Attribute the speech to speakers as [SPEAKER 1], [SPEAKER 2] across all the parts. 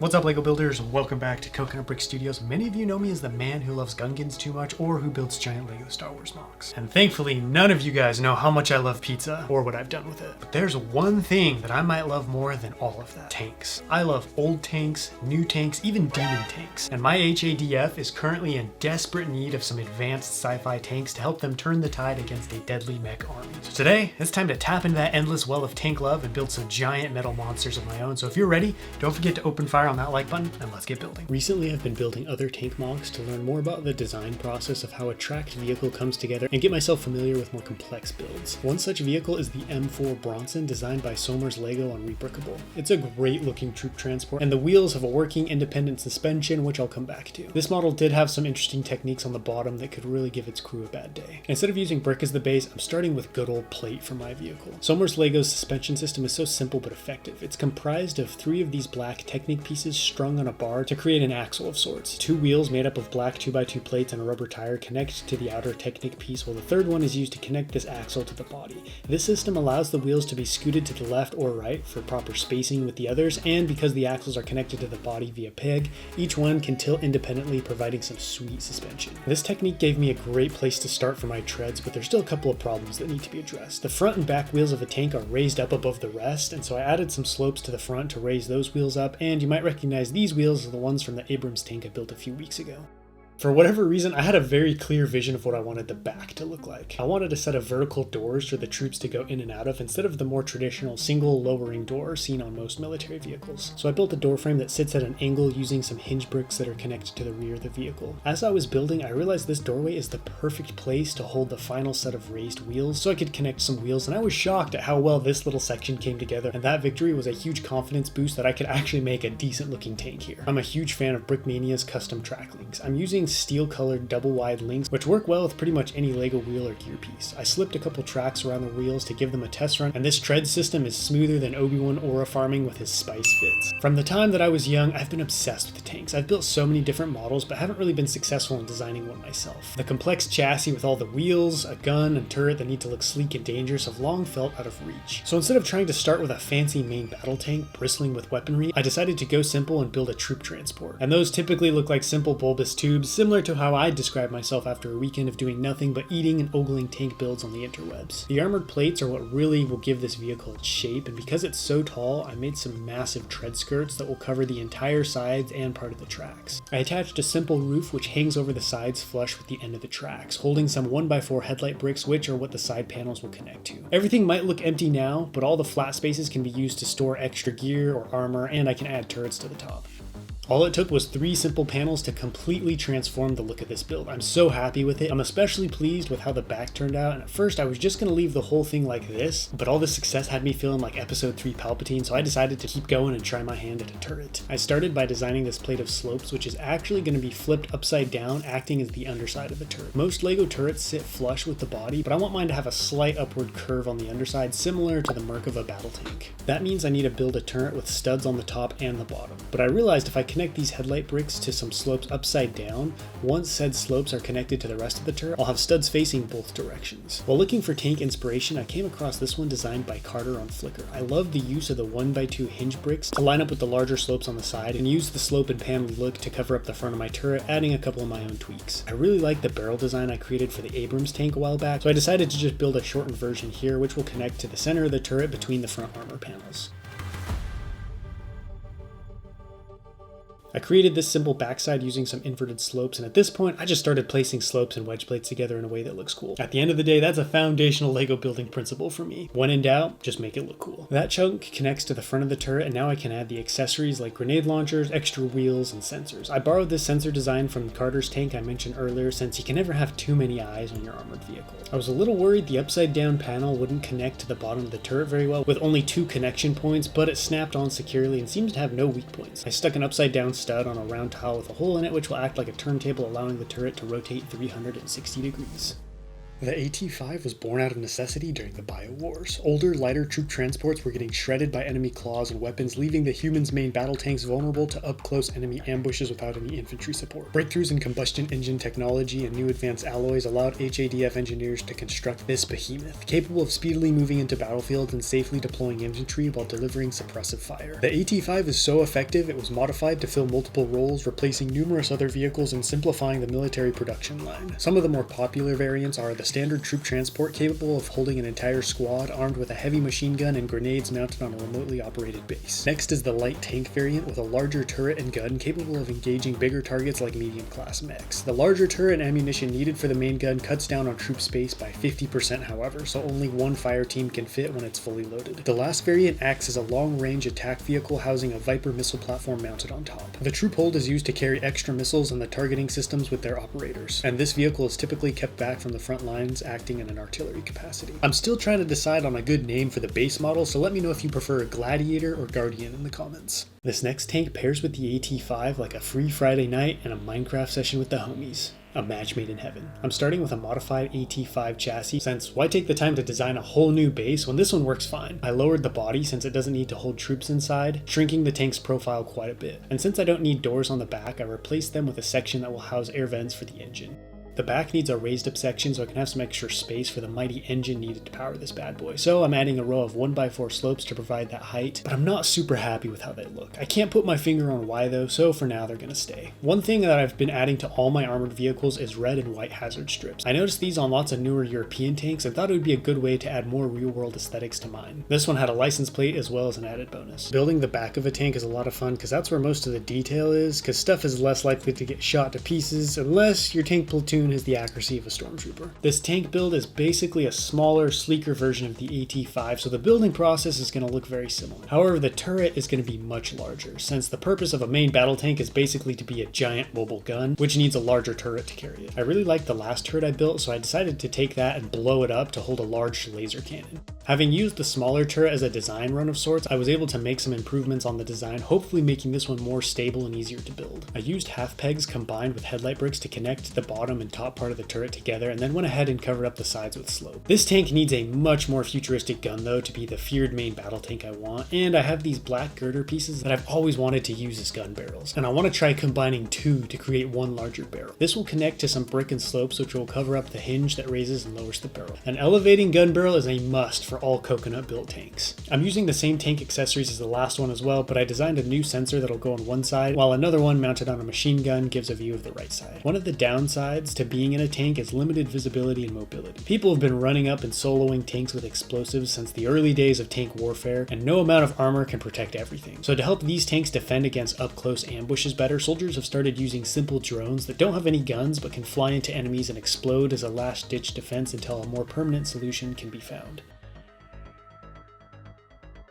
[SPEAKER 1] What's up, LEGO builders? Welcome back to Coconut Brick Studios. Many of you know me as the man who loves Gungans too much or who builds giant LEGO Star Wars MOCs. And thankfully, none of you guys know how much I love pizza or what I've done with it. But there's one thing that I might love more than all of that. Tanks. I love old tanks, new tanks, even demon tanks. And my HADF is currently in desperate need of some advanced sci-fi tanks to help them turn the tide against a deadly mech army. So today, it's time to tap into that endless well of tank love and build some giant metal monsters of my own. So if you're ready, don't forget to open fire on that like button and let's get building. Recently I've been building other tank MOCs to learn more about the design process of how a tracked vehicle comes together and get myself familiar with more complex builds. One such vehicle is the M4 Bronson, designed by Somers Lego on Rebrickable. It's a great looking troop transport and the wheels have a working independent suspension, which I'll come back to. This model did have some interesting techniques on the bottom that could really give its crew a bad day. Instead of using brick as the base, I'm starting with good old plate for my vehicle. Somers Lego's suspension system is so simple but effective. It's comprised of 3 of these black Technic pieces strung on a bar to create an axle of sorts. 2 wheels made up of black 2x2 plates and a rubber tire connect to the outer Technic piece, while the third one is used to connect this axle to the body. This system allows the wheels to be scooted to the left or right for proper spacing with the others, and because the axles are connected to the body via peg, each one can tilt independently, providing some sweet suspension. This technique gave me a great place to start for my treads, but there's still a couple of problems that need to be addressed. The front and back wheels of the tank are raised up above the rest, and so I added some slopes to the front to raise those wheels up, and you might recognize these wheels are the ones from the Abrams tank I built a few weeks ago. For whatever reason, I had a very clear vision of what I wanted the back to look like. I wanted a set of vertical doors for the troops to go in and out of instead of the more traditional single lowering door seen on most military vehicles. So I built a door frame that sits at an angle using some hinge bricks that are connected to the rear of the vehicle. As I was building, I realized this doorway is the perfect place to hold the final set of raised wheels so I could connect some wheels, and I was shocked at how well this little section came together, and that victory was a huge confidence boost that I could actually make a decent looking tank here. I'm a huge fan of Brickmania's custom track links. I'm using steel colored double wide links which work well with pretty much any LEGO wheel or gear piece. I slipped a couple tracks around the wheels to give them a test run, and this tread system is smoother than Obi-Wan aura farming with his spice fits. From the time that I was young, I've been obsessed with tanks. I've built so many different models but haven't really been successful in designing one myself. The complex chassis with all the wheels, a gun, and turret that need to look sleek and dangerous have long felt out of reach. So instead of trying to start with a fancy main battle tank bristling with weaponry, I decided to go simple and build a troop transport. And those typically look like simple bulbous tubes, similar to how I describe myself after a weekend of doing nothing but eating and ogling tank builds on the interwebs. The armored plates are what really will give this vehicle its shape, and because it's so tall, I made some massive tread skirts that will cover the entire sides and part of the tracks. I attached a simple roof which hangs over the sides flush with the end of the tracks, holding some 1x4 headlight bricks which are what the side panels will connect to. Everything might look empty now, but all the flat spaces can be used to store extra gear or armor, and I can add turrets to the top. All it took was 3 simple panels to completely transform the look of this build. I'm so happy with it. I'm especially pleased with how the back turned out, and at first I was just going to leave the whole thing like this, but all this success had me feeling like episode 3 Palpatine, so I decided to keep going and try my hand at a turret. I started by designing this plate of slopes, which is actually going to be flipped upside down, acting as the underside of the turret. Most LEGO turrets sit flush with the body, but I want mine to have a slight upward curve on the underside, similar to the Merkava battle tank. That means I need to build a turret with studs on the top and the bottom, but I realized if I connect these headlight bricks to some slopes upside down, once said slopes are connected to the rest of the turret, I'll have studs facing both directions. While looking for tank inspiration, I came across this one designed by Carter on Flickr. I love the use of the 1x2 hinge bricks to line up with the larger slopes on the side, and use the slope and panel look to cover up the front of my turret, adding a couple of my own tweaks. I really like the barrel design I created for the Abrams tank a while back, so I decided to just build a shortened version here which will connect to the center of the turret between the front armor panels. I created this simple backside using some inverted slopes, and at this point I just started placing slopes and wedge plates together in a way that looks cool. At the end of the day, that's a foundational LEGO building principle for me. When in doubt, just make it look cool. That chunk connects to the front of the turret, and now I can add the accessories like grenade launchers, extra wheels, and sensors. I borrowed this sensor design from Carter's tank I mentioned earlier, since you can never have too many eyes on your armored vehicle. I was a little worried the upside down panel wouldn't connect to the bottom of the turret very well with only 2 connection points, but it snapped on securely and seems to have no weak points. I stuck an upside down stud on a round tile with a hole in it which will act like a turntable, allowing the turret to rotate 360 degrees. The AT-5 was born out of necessity during the Bio Wars. Older, lighter troop transports were getting shredded by enemy claws and weapons, leaving the humans' main battle tanks vulnerable to up-close enemy ambushes without any infantry support. Breakthroughs in combustion engine technology and new advanced alloys allowed HADF engineers to construct this behemoth, capable of speedily moving into battlefields and safely deploying infantry while delivering suppressive fire. The AT-5 is so effective it was modified to fill multiple roles, replacing numerous other vehicles and simplifying the military production line. Some of the more popular variants are the standard troop transport capable of holding an entire squad armed with a heavy machine gun and grenades mounted on a remotely operated base. Next is the light tank variant with a larger turret and gun capable of engaging bigger targets like medium class mechs. The larger turret and ammunition needed for the main gun cuts down on troop space by 50% however, so only one fire team can fit when it's fully loaded. The last variant acts as a long-range attack vehicle housing a Viper missile platform mounted on top. The troop hold is used to carry extra missiles and the targeting systems with their operators, and this vehicle is typically kept back from the front line, acting in an artillery capacity. I'm still trying to decide on a good name for the base model, so let me know if you prefer a Gladiator or Guardian in the comments. This next tank pairs with the AT-5 like a free Friday night and a Minecraft session with the homies. A match made in heaven. I'm starting with a modified AT-5 chassis, since why take the time to design a whole new base when this one works fine? I lowered the body since it doesn't need to hold troops inside, shrinking the tank's profile quite a bit. And since I don't need doors on the back, I replaced them with a section that will house air vents for the engine. The back needs a raised up section so I can have some extra space for the mighty engine needed to power this bad boy. So I'm adding a row of 1x4 slopes to provide that height, but I'm not super happy with how they look. I can't put my finger on why though, so for now they're gonna stay. One thing that I've been adding to all my armored vehicles is red and white hazard strips. I noticed these on lots of newer European tanks and thought it would be a good way to add more real world aesthetics to mine. This one had a license plate as well as an added bonus. Building the back of a tank is a lot of fun because that's where most of the detail is, because stuff is less likely to get shot to pieces unless your tank platoon has the accuracy of a stormtrooper. This tank build is basically a smaller, sleeker version of the AT-5, so the building process is going to look very similar. However, the turret is going to be much larger, since the purpose of a main battle tank is basically to be a giant mobile gun, which needs a larger turret to carry it. I really liked the last turret I built, so I decided to take that and blow it up to hold a large laser cannon. Having used the smaller turret as a design run of sorts, I was able to make some improvements on the design, hopefully making this one more stable and easier to build. I used half pegs combined with headlight bricks to connect the bottom and top part of the turret together, and then went ahead and covered up the sides with slope. This tank needs a much more futuristic gun though to be the feared main battle tank I want, and I have these black girder pieces that I've always wanted to use as gun barrels, and I want to try combining two to create one larger barrel. This will connect to some brick and slopes which will cover up the hinge that raises and lowers the barrel. An elevating gun barrel is a must for all Coconut built tanks. I'm using the same tank accessories as the last one as well, but I designed a new sensor that'll go on one side, while another one mounted on a machine gun gives a view of the right side. One of the downsides to being in a tank is limited visibility and mobility. People have been running up and soloing tanks with explosives since the early days of tank warfare, and no amount of armor can protect everything. So to help these tanks defend against up-close ambushes better, soldiers have started using simple drones that don't have any guns but can fly into enemies and explode as a last-ditch defense until a more permanent solution can be found.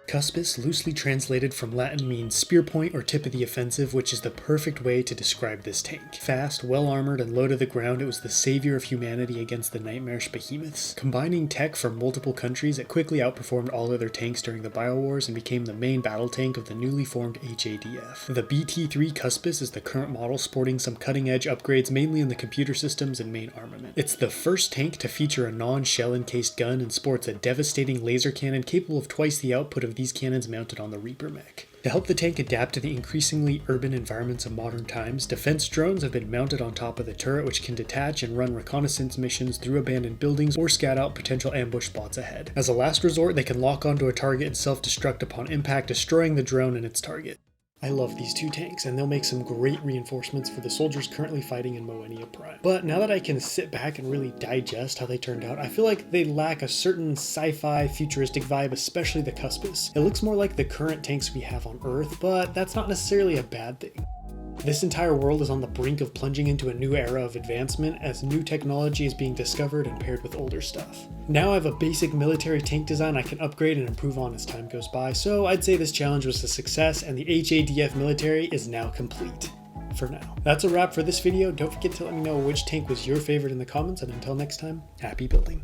[SPEAKER 1] Cuspis, loosely translated from Latin, means spear point or tip of the offensive, which is the perfect way to describe this tank. Fast, well-armored, and low to the ground, it was the savior of humanity against the nightmarish behemoths. Combining tech from multiple countries, it quickly outperformed all other tanks during the Bio Wars and became the main battle tank of the newly formed HADF. The BT-3 Cuspis is the current model, sporting some cutting-edge upgrades mainly in the computer systems and main armament. It's the first tank to feature a non-shell encased gun and sports a devastating laser cannon capable of twice the output of these cannons mounted on the Reaper mech. To help the tank adapt to the increasingly urban environments of modern times, defense drones have been mounted on top of the turret, which can detach and run reconnaissance missions through abandoned buildings or scout out potential ambush spots ahead. As a last resort, they can lock onto a target and self-destruct upon impact, destroying the drone and its target. I love these two tanks, and they'll make some great reinforcements for the soldiers currently fighting in Moenia Prime. But now that I can sit back and really digest how they turned out, I feel like they lack a certain sci-fi futuristic vibe, especially the Cuspis. It looks more like the current tanks we have on Earth, but that's not necessarily a bad thing. This entire world is on the brink of plunging into a new era of advancement as new technology is being discovered and paired with older stuff. Now I have a basic military tank design I can upgrade and improve on as time goes by, so I'd say this challenge was a success and the HADF military is now complete. For now. That's a wrap for this video. Don't forget to let me know which tank was your favorite in the comments, and until next time, happy building.